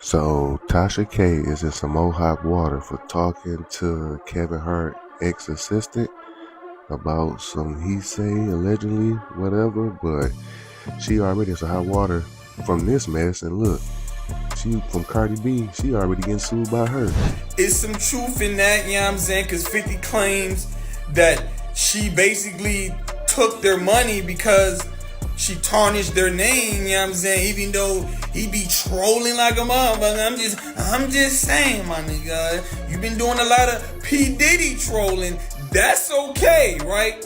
So Tasha K is in some old hot water for talking to Kevin Hart ex-assistant about some he say allegedly whatever, but she already in some hot water from this mess. And look, she from Cardi B, she already getting sued by her. It's some truth in that, you know what I'm saying? Because 50 claims that she basically took their money because she tarnished their name, you know what I'm saying? Even though he be trolling like a motherfucker. I'm just saying, my nigga, you've been doing a lot of P. Diddy trolling. That's okay, right?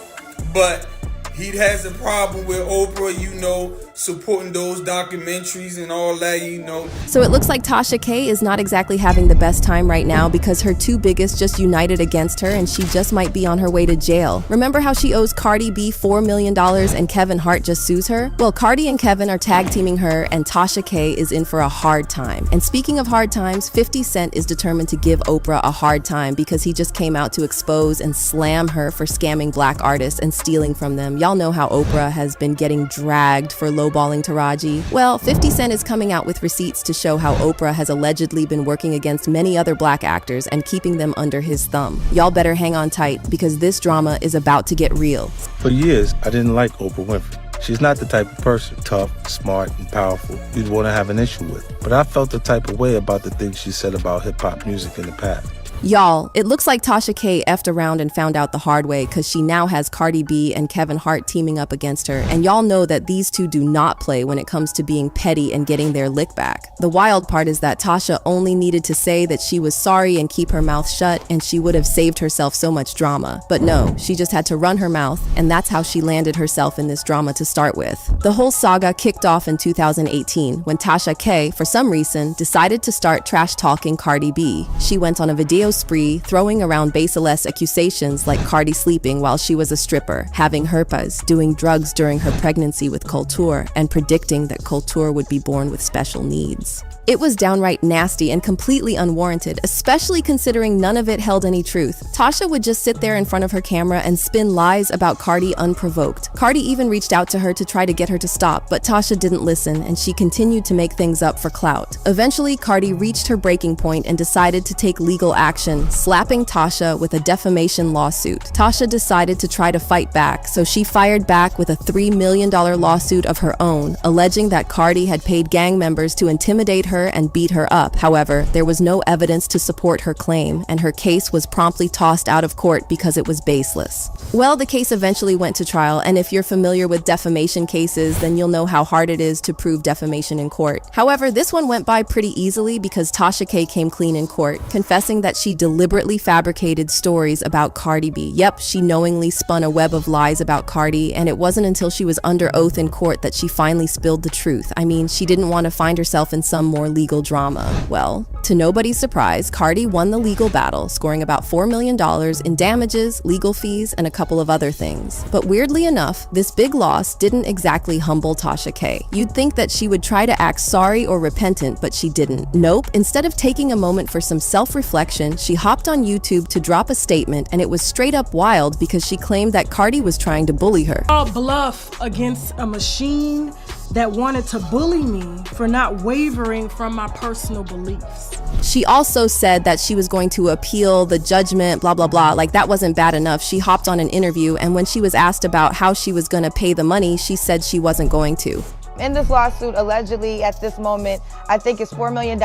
But he has a problem with Oprah, supporting those documentaries and all that, So it looks like Tasha K is not exactly having the best time right now because her two biggest just united against her and she just might be on her way to jail. Remember how she owes Cardi B $4 million and Kevin Hart just sues her? Well, Cardi and Kevin are tag teaming her and Tasha K is in for a hard time. And speaking of hard times, 50 Cent is determined to give Oprah a hard time because he just came out to expose and slam her for scamming black artists and stealing from them. Y'all know how Oprah has been getting dragged for lowballing Taraji. Well, 50 Cent is coming out with receipts to show how Oprah has allegedly been working against many other black actors and keeping them under his thumb. Y'all better hang on tight because this drama is about to get real. For years, I didn't like Oprah Winfrey. She's not the type of person, tough, smart, and powerful, you'd want to have an issue with. But I felt the type of way about the things she said about hip-hop music in the past. Y'all, it looks like Tasha K effed around and found out the hard way because she now has Cardi B and Kevin Hart teaming up against her. And y'all know that these two do not play when it comes to being petty and getting their lick back. The wild part is that Tasha only needed to say that she was sorry and keep her mouth shut and she would have saved herself so much drama. But no, she just had to run her mouth and that's how she landed herself in this drama to start with. The whole saga kicked off in 2018 when Tasha K, for some reason, decided to start trash talking Cardi B. She went on a video spree, throwing around baseless accusations like Cardi sleeping while she was a stripper, having herpes, doing drugs during her pregnancy with Kulture, and predicting that Kulture would be born with special needs. It was downright nasty and completely unwarranted, especially considering none of it held any truth. Tasha would just sit there in front of her camera and spin lies about Cardi unprovoked. Cardi even reached out to her to try to get her to stop, but Tasha didn't listen and she continued to make things up for clout. Eventually, Cardi reached her breaking point and decided to take legal action, slapping Tasha with a defamation lawsuit. Tasha decided to try to fight back, so she fired back with a $3 million lawsuit of her own, alleging that Cardi had paid gang members to intimidate her and beat her up. However, there was no evidence to support her claim, and her case was promptly tossed out of court because it was baseless. Well, the case eventually went to trial, and if you're familiar with defamation cases, then you'll know how hard it is to prove defamation in court. However, this one went by pretty easily because Tasha K came clean in court, confessing that she deliberately fabricated stories about Cardi B. Yep, she knowingly spun a web of lies about Cardi, and it wasn't until she was under oath in court that she finally spilled the truth. I mean, she didn't want to find herself in some more legal drama. Well, to nobody's surprise, Cardi won the legal battle, scoring about $4 million in damages, legal fees, and a couple of other things. But weirdly enough, this big loss didn't exactly humble Tasha K. You'd think that she would try to act sorry or repentant, but she didn't. Nope, instead of taking a moment for some self-reflection, she hopped on YouTube to drop a statement, and it was straight up wild because she claimed that Cardi was trying to bully her. A bluff against a machine that wanted to bully me for not wavering from my personal beliefs. She also said that she was going to appeal the judgment, blah, blah, blah. Like that wasn't bad enough. She hopped on an interview, and when she was asked about how she was going to pay the money, she said she wasn't going to. In this lawsuit, allegedly at this moment, I think it's $4 million.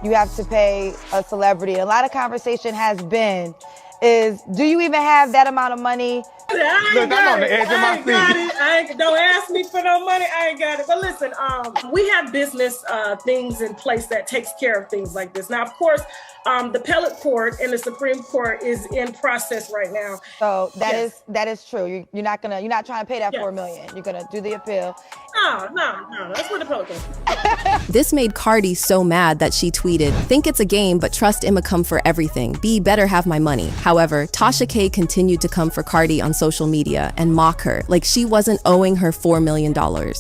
You have to pay a celebrity. A lot of conversation has been is, do you even have that amount of money? Look, I'm on the edge of my seat. Don't ask me for no money. I ain't got it. But listen, we have business things in place that takes care of things like this. Now, of course, the appellate court and the Supreme Court is in process right now. So that is true. You're not trying to pay that $4 million. You're gonna do the appeal. No. That's what the appellate court. This made Cardi so mad that she tweeted, "Think it's a game, but trust I'ma come for everything. B better have my money." However, Tasha K continued to come for Cardi on social media and mock her like she wasn't wasn't owing her $4 million.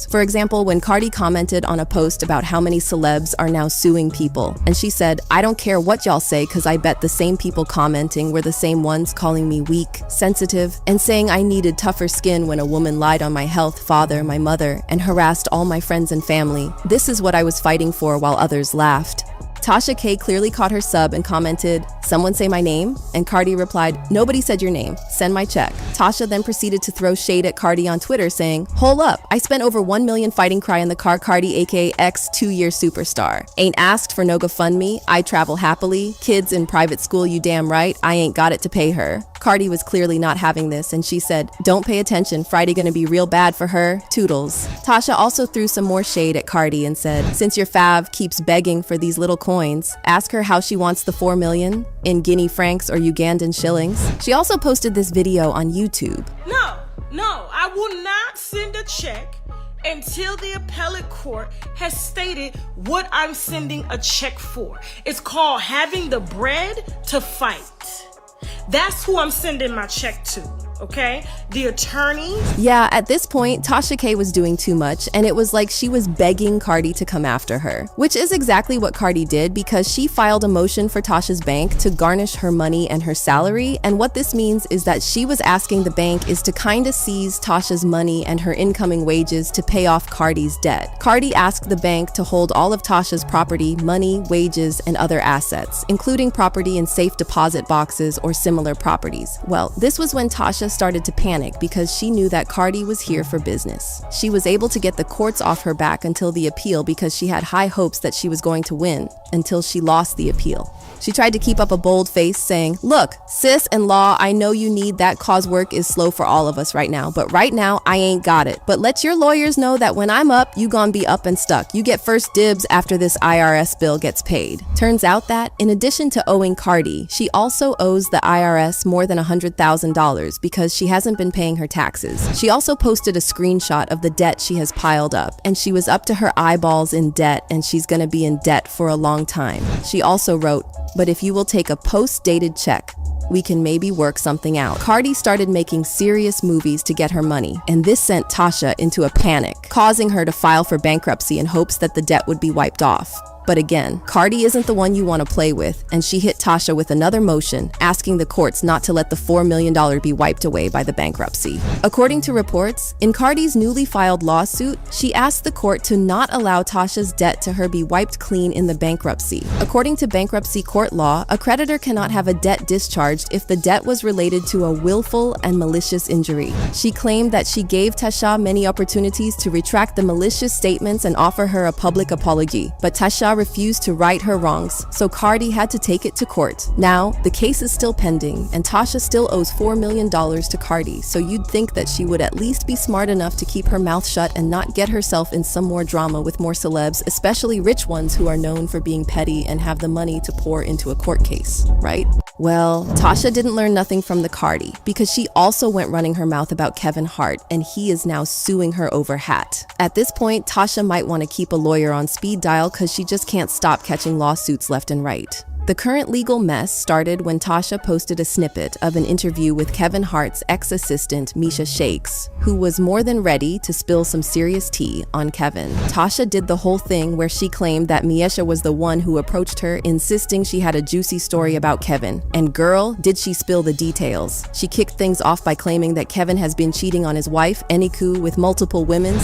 For example, when Cardi commented on a post about how many celebs are now suing people, and she said, "I don't care what y'all say because I bet the same people commenting were the same ones calling me weak, sensitive, and saying I needed tougher skin when a woman lied on my health, father, my mother, and harassed all my friends and family. This is what I was fighting for while others laughed." Tasha K clearly caught her sub and commented, "Someone say my name?" And Cardi replied, "Nobody said your name. Send my check." Tasha then proceeded to throw shade at Cardi on Twitter saying, "Hold up, I spent over 1 million fighting Cry in the car Cardi aka X 2-year superstar. Ain't asked for no GoFundMe, I travel happily, kids in private school you damn right, I ain't got it to pay her." Cardi was clearly not having this and she said, "Don't pay attention, Friday gonna be real bad for her, toodles." Tasha also threw some more shade at Cardi and said, "Since your fav keeps begging for these little coins, ask her how she wants the 4 million in Guinea francs or Ugandan shillings." She also posted this video on YouTube. No, I will not send a check until the appellate court has stated what I'm sending a check for. It's called having the bread to fight. That's who I'm sending my check to, okay? The attorney. Yeah, at this point, Tasha K was doing too much, and it was like she was begging Cardi to come after her, which is exactly what Cardi did because she filed a motion for Tasha's bank to garnish her money and her salary, and what this means is that she was asking the bank is to kinda seize Tasha's money and her incoming wages to pay off Cardi's debt. Cardi asked the bank to hold all of Tasha's property, money, wages, and other assets, including property in safe deposit boxes or similar properties. Well, this was when Tasha started to panic because she knew that Cardi was here for business. She was able to get the courts off her back until the appeal because she had high hopes that she was going to win, until she lost the appeal. She tried to keep up a bold face saying, "Look, sis and law, I know you need that cause work is slow for all of us right now, but right now I ain't got it. But let your lawyers know that when I'm up, you gon' be up and stuck. You get first dibs after this IRS bill gets paid." Turns out that, in addition to owing Cardi, she also owes the IRS more than $100,000 because she hasn't been paying her taxes. She also posted a screenshot of the debt she has piled up, and she was up to her eyeballs in debt and she's gonna be in debt for a long time. She also wrote, "But if you will take a post-dated check, we can maybe work something out." Cardi started making serious movies to get her money, and this sent Tasha into a panic, causing her to file for bankruptcy in hopes that the debt would be wiped off. But again, Cardi isn't the one you want to play with, and she hit Tasha with another motion, asking the courts not to let the $4 million be wiped away by the bankruptcy. According to reports, in Cardi's newly filed lawsuit, she asked the court to not allow Tasha's debt to her be wiped clean in the bankruptcy. According to bankruptcy court law, a creditor cannot have a debt discharged if the debt was related to a willful and malicious injury. She claimed that she gave Tasha many opportunities to retract the malicious statements and offer her a public apology, but Tasha refused to right her wrongs, so Cardi had to take it to court. Now, the case is still pending, and Tasha still owes $4 million to Cardi, so you'd think that she would at least be smart enough to keep her mouth shut and not get herself in some more drama with more celebs, especially rich ones who are known for being petty and have the money to pour into a court case, right? Well, Tasha didn't learn nothing from the Cardi, because she also went running her mouth about Kevin Hart, and he is now suing her over Hat. At this point, Tasha might want to keep a lawyer on speed dial because she just can't stop catching lawsuits left and right. The current legal mess started when Tasha posted a snippet of an interview with Kevin Hart's ex-assistant, Misha Shakes, who was more than ready to spill some serious tea on Kevin. Tasha did the whole thing where she claimed that Misha was the one who approached her, insisting she had a juicy story about Kevin. And girl, did she spill the details. She kicked things off by claiming that Kevin has been cheating on his wife, Eniku, with multiple women.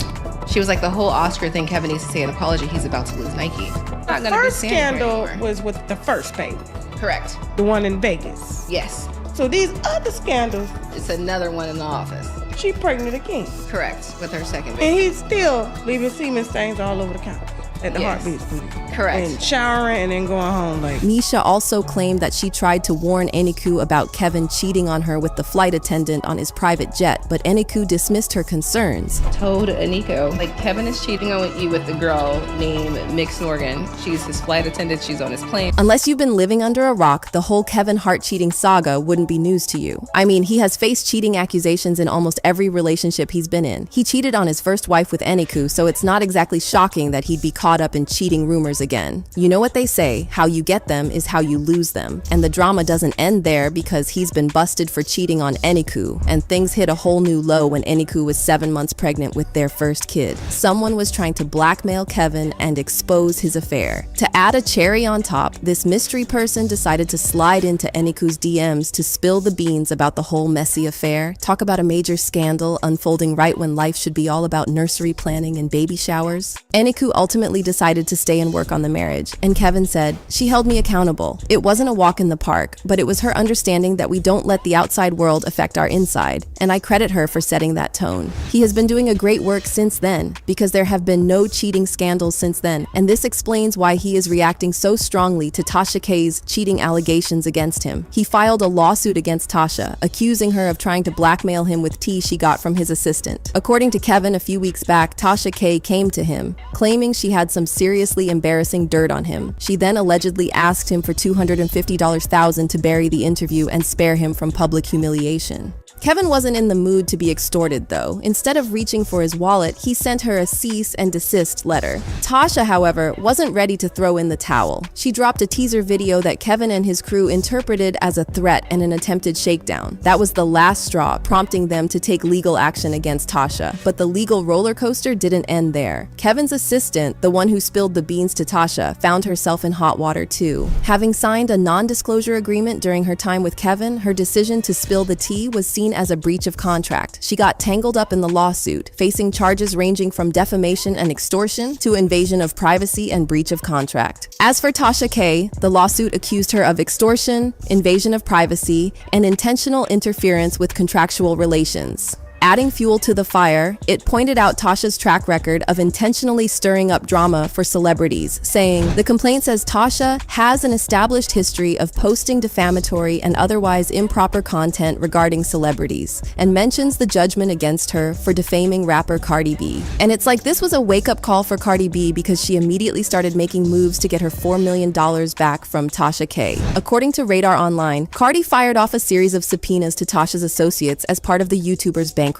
She was like, the whole Oscar thing, Kevin needs to say an apology. He's about to lose Nike. The first scandal was with the first baby. Correct. The one in Vegas. Yes. So these other scandals, It's another one in the office. she pregnant again. Correct. With her second baby. And he's still leaving semen stains all over the couch at the Yes. Heartbeat Studio. Correct. And showering and then going home like. Misha also claimed that she tried to warn Eniku about Kevin cheating on her with the flight attendant on his private jet, but Eniku dismissed her concerns. Told Aniko, like, Kevin is cheating on you with the girl named Mix Morgan. She's his flight attendant. She's on his plane. Unless you've been living under a rock, the whole Kevin Hart cheating saga wouldn't be news to you. I mean, he has faced cheating accusations in almost every relationship he's been in. He cheated on his first wife with Eniku, so it's not exactly shocking that he'd be caught caught up in cheating rumors again. You know what they say, how you get them is how you lose them. And the drama doesn't end there because he's been busted for cheating on Eniku, and things hit a whole new low when Eniku was 7 months pregnant with their first kid. Someone was trying to blackmail Kevin and expose his affair. To add a cherry on top, this mystery person decided to slide into Eniku's DMs to spill the beans about the whole messy affair. Talk about a major scandal unfolding right when life should be all about nursery planning and baby showers. Eniku ultimately decided to stay and work on the marriage, and Kevin said, "She held me accountable. It wasn't a walk in the park, but it was her understanding that we don't let the outside world affect our inside, and I credit her for setting that tone." He has been doing a great work since then, because there have been no cheating scandals since then, and this explains why he is reacting so strongly to Tasha K's cheating allegations against him. He filed a lawsuit against Tasha, accusing her of trying to blackmail him with tea she got from his assistant. According to Kevin, a few weeks back, Tasha K came to him, claiming she had some seriously embarrassing dirt on him. She then allegedly asked him for $250,000 to bury the interview and spare him from public humiliation. Kevin wasn't in the mood to be extorted, though. Instead of reaching for his wallet, he sent her a cease and desist letter. Tasha, however, wasn't ready to throw in the towel. She dropped a teaser video that Kevin and his crew interpreted as a threat and an attempted shakedown. That was the last straw, prompting them to take legal action against Tasha. But the legal roller coaster didn't end there. Kevin's assistant, the one who spilled the beans to Tasha, found herself in hot water too. Having signed a non-disclosure agreement during her time with Kevin, her decision to spill the tea was seen as a breach of contract. She got tangled up in the lawsuit, facing charges ranging from defamation and extortion to invasion of privacy and breach of contract. As for Tasha K, the lawsuit accused her of extortion, invasion of privacy, and intentional interference with contractual relations. Adding fuel to the fire, it pointed out Tasha's track record of intentionally stirring up drama for celebrities, saying, "The complaint says Tasha has an established history of posting defamatory and otherwise improper content regarding celebrities," and mentions the judgment against her for defaming rapper Cardi B. And it's like this was a wake-up call for Cardi B because she immediately started making moves to get her $4 million back from Tasha K. According to Radar Online, Cardi fired off a series of subpoenas to Tasha's associates as part of the YouTuber's bankruptcy.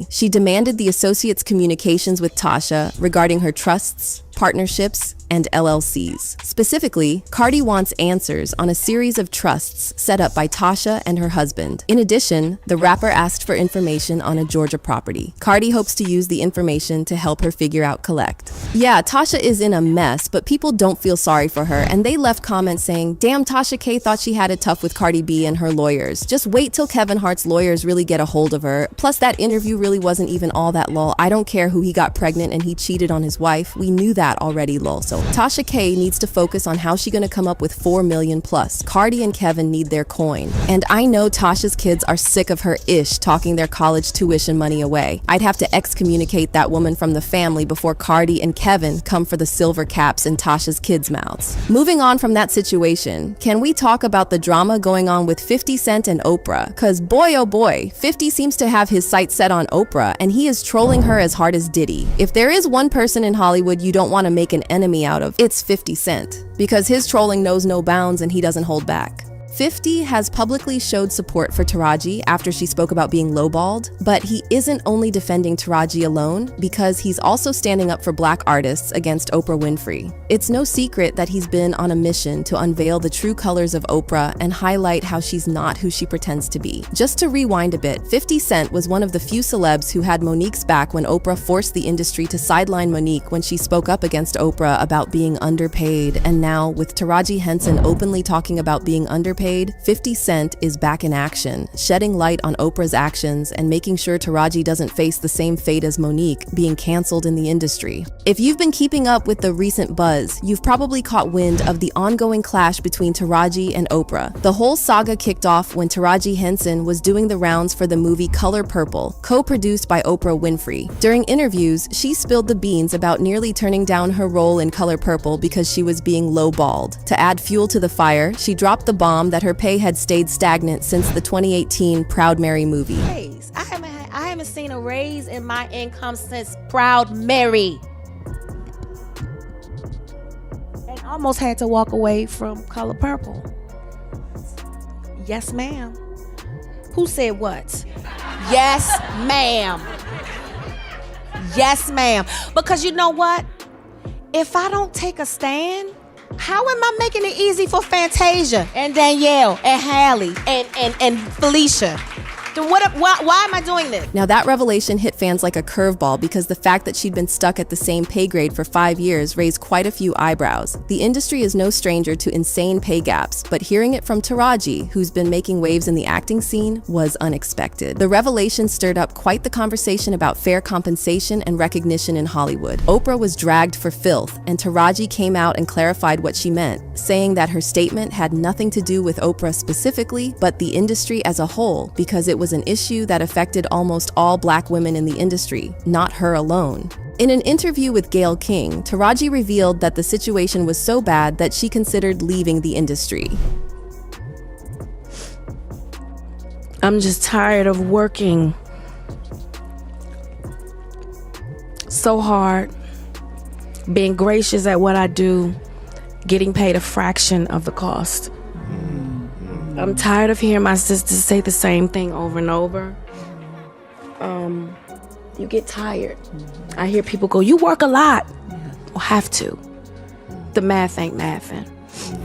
She demanded the associates' communications with Tasha regarding her trusts, partnerships, and LLCs. Specifically, Cardi wants answers on a series of trusts set up by Tasha and her husband. In addition, the rapper asked for information on a Georgia property. Cardi hopes to use the information to help her figure out collect. Yeah, Tasha is in a mess, but people don't feel sorry for her, and they left comments saying, "Damn, Tasha K thought she had it tough with Cardi B and her lawyers. Just wait till Kevin Hart's lawyers really get a hold of her. Plus, that interview really wasn't even all that lol. I don't care who he got pregnant and he cheated on his wife. We knew that already lol." So Tasha K needs to focus on how she's gonna come up with $4 million plus. Cardi and Kevin need their coin. And I know Tasha's kids are sick of her talking their college tuition money away. I'd have to excommunicate that woman from the family before Cardi and Kevin come for the silver caps in Tasha's kids' mouths. Moving on from that situation, can we talk about the drama going on with 50 Cent and Oprah? Cause boy oh boy, 50 seems to have his sights set on Oprah, and he is trolling her as hard as Diddy. If there is one person in Hollywood you don't want to make an enemy out of, it's 50 Cent, because his trolling knows no bounds and he doesn't hold back. 50 has publicly showed support for Taraji after she spoke about being lowballed, but he isn't only defending Taraji alone because he's also standing up for black artists against Oprah Winfrey. It's no secret that he's been on a mission to unveil the true colors of Oprah and highlight how she's not who she pretends to be. Just to rewind a bit, 50 Cent was one of the few celebs who had Monique's back when Oprah forced the industry to sideline Monique when she spoke up against Oprah about being underpaid, and now with Taraji Henson openly talking about being underpaid, 50 Cent is back in action, shedding light on Oprah's actions and making sure Taraji doesn't face the same fate as Monique, being canceled in the industry. If you've been keeping up with the recent buzz, you've probably caught wind of the ongoing clash between Taraji and Oprah. The whole saga kicked off when Taraji Henson was doing the rounds for the movie Color Purple, co-produced by Oprah Winfrey. During interviews, she spilled the beans about nearly turning down her role in Color Purple because she was being lowballed. To add fuel to the fire, she dropped the bomb that her pay had stayed stagnant since the 2018 Proud Mary movie. I haven't seen a raise in my income since Proud Mary. And almost had to walk away from Color Purple. Yes, ma'am. Who said what? Yes, ma'am. Yes, ma'am. Because you know what? if I don't take a stand, how am I making it easy for Fantasia and Danielle and Hallie and Felicia? Then why am I doing this? Now that revelation hit fans like a curveball because the fact that she'd been stuck at the same pay grade for 5 years raised quite a few eyebrows. The industry is no stranger to insane pay gaps, but hearing it from Taraji, who's been making waves in the acting scene, was unexpected. The revelation stirred up quite the conversation about fair compensation and recognition in Hollywood. Oprah was dragged for filth, and Taraji came out and clarified what she meant, saying that her statement had nothing to do with Oprah specifically, but the industry as a whole, because it was an issue that affected almost all Black women in the industry, not her alone. In an interview with Gayle King, Taraji revealed that the situation was so bad that she considered leaving the industry. I'm just tired of working so hard, being gracious at what I do, getting paid a fraction of the cost. I'm tired of hearing my sisters say the same thing over and over. You get tired. I hear people go, you work a lot. Well, have to. The math ain't mathin'.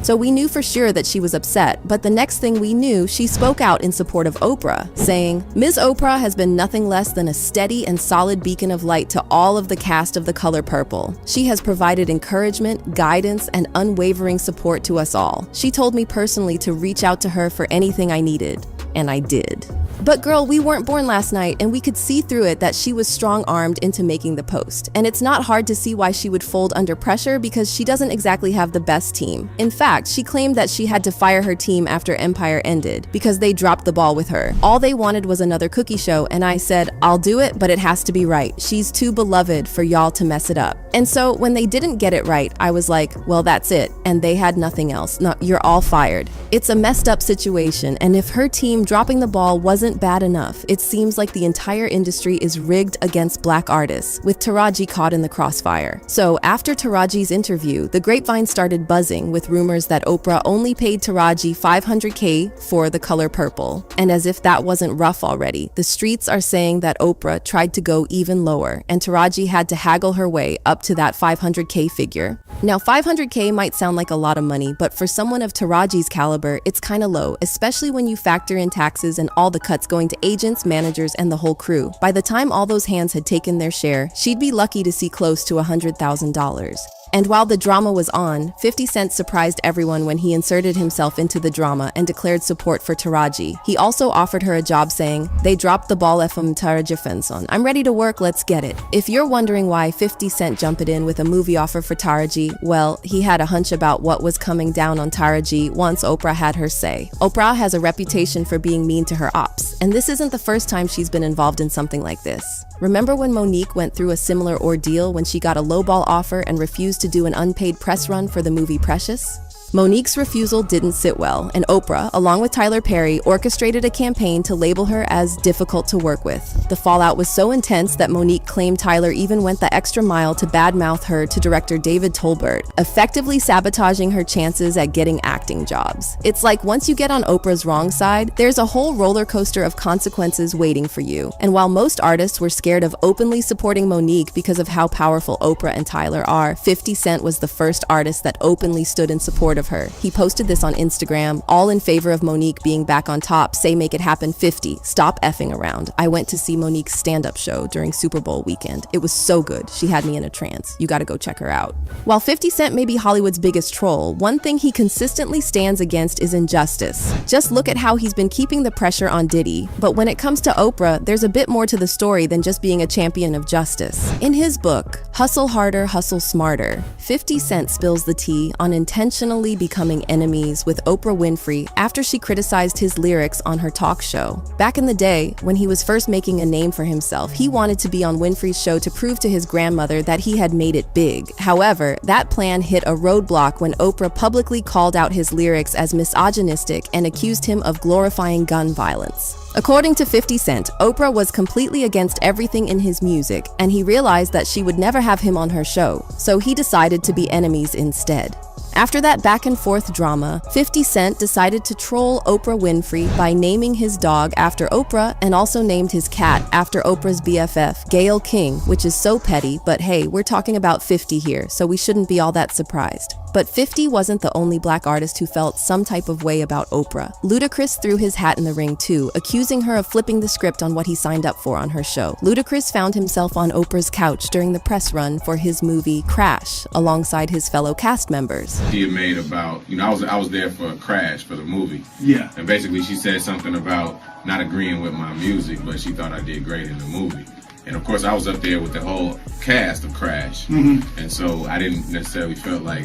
So we knew for sure that she was upset, but the next thing we knew, she spoke out in support of Oprah, saying, Ms. Oprah has been nothing less than a steady and solid beacon of light to all of the cast of The Color Purple. She has provided encouragement, guidance, and unwavering support to us all. She told me personally to reach out to her for anything I needed, and I did. But girl, we weren't born last night, and we could see through it that she was strong-armed into making the post. And it's not hard to see why she would fold under pressure because she doesn't exactly have the best team. In fact, she claimed that she had to fire her team after Empire ended because they dropped the ball with her. All they wanted was another cookie show, and I said, I'll do it, but it has to be right. She's too beloved for y'all to mess it up. And so when they didn't get it right, I was like, well, that's it. And they had nothing else. No, you're all fired. It's a messed up situation, and if her team dropping the ball wasn't bad enough, it seems like the entire industry is rigged against Black artists, with Taraji caught in the crossfire. So after Taraji's interview, the grapevine started buzzing with rumors that Oprah only paid Taraji $500K for The Color Purple. And as if that wasn't rough already, the streets are saying that Oprah tried to go even lower, and Taraji had to haggle her way up to that $500K figure. Now, $500K might sound like a lot of money, but for someone of Taraji's caliber, it's kinda low, especially when you factor in taxes and all the cuts going to agents, managers, and the whole crew. By the time all those hands had taken their share, she'd be lucky to see close to $100,000. And while the drama was on, 50 Cent surprised everyone when he inserted himself into the drama and declared support for Taraji. He also offered her a job saying, they dropped the ball from Taraji Fenson. I'm ready to work, let's get it. If you're wondering why 50 Cent jumped in with a movie offer for Taraji, well, he had a hunch about what was coming down on Taraji once Oprah had her say. Oprah has a reputation for being mean to her ops, and this isn't the first time she's been involved in something like this. Remember when Monique went through a similar ordeal when she got a lowball offer and refused to do an unpaid press run for the movie Precious? Monique's refusal didn't sit well, and Oprah, along with Tyler Perry, orchestrated a campaign to label her as difficult to work with. The fallout was so intense that Monique claimed Tyler even went the extra mile to badmouth her to director David Tolbert, effectively sabotaging her chances at getting acting jobs. It's like once you get on Oprah's wrong side, there's a whole roller coaster of consequences waiting for you. And while most artists were scared of openly supporting Monique because of how powerful Oprah and Tyler are, 50 Cent was the first artist that openly stood in support of her. He posted this on Instagram, all in favor of Monique being back on top, say make it happen 50, stop effing around. I went to see Monique's stand-up show during Super Bowl weekend. It was so good, she had me in a trance. You gotta go check her out. While 50 Cent may be Hollywood's biggest troll, one thing he consistently stands against is injustice. Just look at how he's been keeping the pressure on Diddy. But when it comes to Oprah, there's a bit more to the story than just being a champion of justice. In his book, Hustle Harder, Hustle Smarter, 50 Cent spills the tea on intentionally becoming enemies with Oprah Winfrey after she criticized his lyrics on her talk show. Back in the day, when he was first making a name for himself, he wanted to be on Winfrey's show to prove to his grandmother that he had made it big. However, that plan hit a roadblock when Oprah publicly called out his lyrics as misogynistic and accused him of glorifying gun violence. According to 50 Cent, Oprah was completely against everything in his music, and he realized that she would never have him on her show, so he decided to be enemies instead. After that back and forth drama, 50 Cent decided to troll Oprah Winfrey by naming his dog after Oprah and also named his cat after Oprah's BFF, Gayle King, which is so petty, but hey, we're talking about 50 here, so we shouldn't be all that surprised. But 50 wasn't the only black artist who felt some type of way about Oprah. Ludacris threw his hat in the ring too, accusing her of flipping the script on what he signed up for on her show. Ludacris found himself on Oprah's couch during the press run for his movie Crash, alongside his fellow cast members. She had made about, I was there for Crash, for the movie. Yeah. And basically she said something about not agreeing with my music, but she thought I did great in the movie. And of course I was up there with the whole cast of Crash. And so I didn't necessarily feel like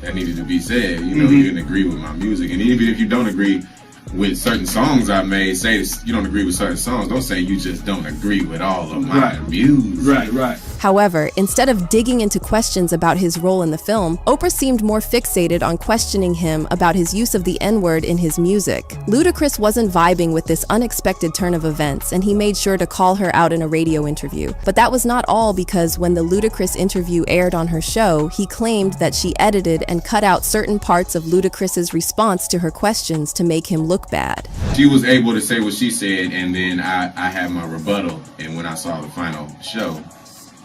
that needed to be said. You didn't agree with my music. And even if you don't agree with certain songs I made, say you don't agree with certain songs, don't say you just don't agree with all of my music. Right. However, instead of digging into questions about his role in the film, Oprah seemed more fixated on questioning him about his use of the N-word in his music. Ludacris wasn't vibing with this unexpected turn of events, and he made sure to call her out in a radio interview. But that was not all, because when the Ludacris interview aired on her show, he claimed that she edited and cut out certain parts of Ludacris's response to her questions to make him look bad. She was able to say what she said, and then I had my rebuttal, and when I saw the final show,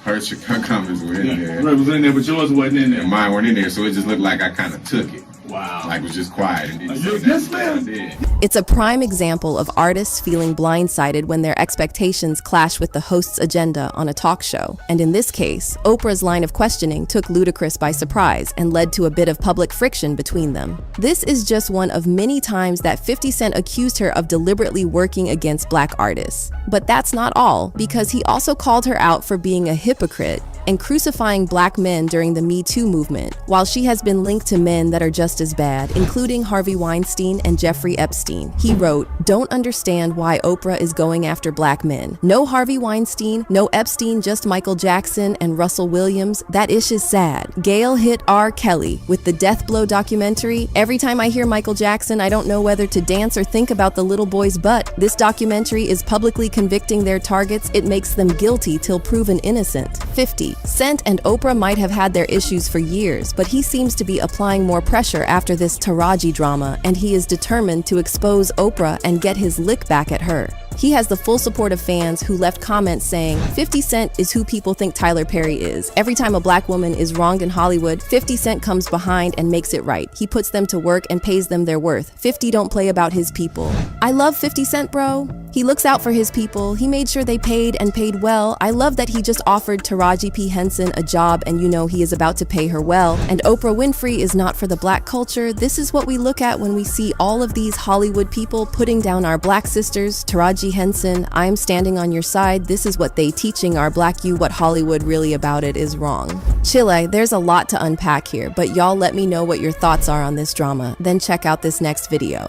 her comments were in there. Right, was in there, but yours wasn't in there. And mine weren't in there, so it just looked like I kind of took it. Wow. Like, was just quiet and didn't You're say this nothing. man. I did. It's a prime example of artists feeling blindsided when their expectations clash with the host's agenda on a talk show. And in this case, Oprah's line of questioning took Ludacris by surprise and led to a bit of public friction between them. This is just one of many times that 50 Cent accused her of deliberately working against black artists. But that's not all, because he also called her out for being a hypocrite and crucifying black men during the Me Too movement, while she has been linked to men that are just as bad, including Harvey Weinstein and Jeffrey Epstein. He wrote, "Don't understand why Oprah is going after black men. No Harvey Weinstein, no Epstein, just Michael Jackson and Russell Williams. That ish is sad. Gayle hit R. Kelly with the Death Blow documentary. Every time I hear Michael Jackson, I don't know whether to dance or think about the little boy's butt. This documentary is publicly convicting their targets. It makes them guilty till proven innocent." 50. Cent and Oprah might have had their issues for years, but he seems to be applying more pressure after this Taraji drama, and he is determined to expose Oprah and get his lick back at her. He has the full support of fans who left comments saying, 50 Cent is who people think Tyler Perry is. Every time a black woman is wronged in Hollywood, 50 Cent comes behind and makes it right. He puts them to work and pays them their worth. 50 don't play about his people. I love 50 Cent, bro. He looks out for his people. He made sure they paid and paid well. I love that he just offered Taraji P. Henson a job, and he is about to pay her well. And Oprah Winfrey is not for the black culture. This is what we look at when we see all of these Hollywood people putting down our black sisters. Taraji Henson, I'm standing on your side. This is what they teaching our black you. What Hollywood really about it is wrong. Chile, there's a lot to unpack here, but y'all let me know what your thoughts are on this drama. Then check out this next video.